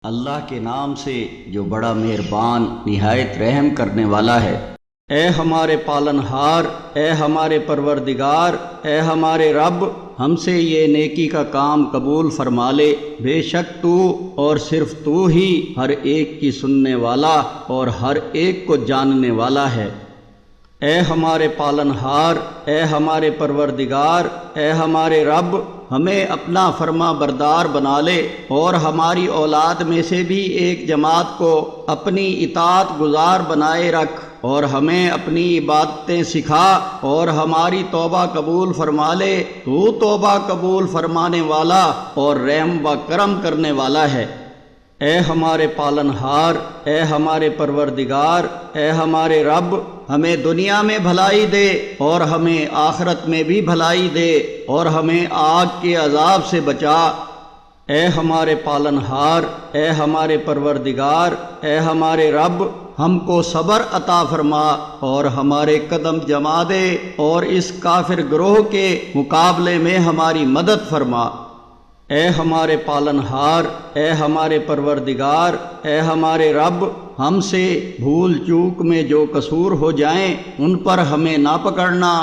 اللہ کے نام سے جو بڑا مہربان نہایت رحم کرنے والا ہے۔ اے ہمارے پالنہار، اے ہمارے پروردگار، اے ہمارے رب، ہم سے یہ نیکی کا کام قبول فرما لے، بے شک تو اور صرف تو ہی ہر ایک کی سننے والا اور ہر ایک کو جاننے والا ہے۔ اے ہمارے پالنہار، اے ہمارے پروردگار، اے ہمارے رب، ہمیں اپنا فرما بردار بنا لے اور ہماری اولاد میں سے بھی ایک جماعت کو اپنی اطاعت گزار بنائے رکھ، اور ہمیں اپنی عبادتیں سکھا اور ہماری توبہ قبول فرما لے، تو توبہ قبول فرمانے والا اور رحم و کرم کرنے والا ہے۔ اے ہمارے پالنہار، اے ہمارے پروردگار، اے ہمارے رب، ہمیں دنیا میں بھلائی دے اور ہمیں آخرت میں بھی بھلائی دے اور ہمیں آگ کے عذاب سے بچا۔ اے ہمارے پالنہار، اے ہمارے پروردگار، اے ہمارے رب، ہم کو صبر عطا فرما اور ہمارے قدم جما دے اور اس کافر گروہ کے مقابلے میں ہماری مدد فرما۔ اے ہمارے پالنہار، اے ہمارے پروردگار، اے ہمارے رب، ہم سے بھول چوک میں جو قصور ہو جائیں ان پر ہمیں نہ پکڑنا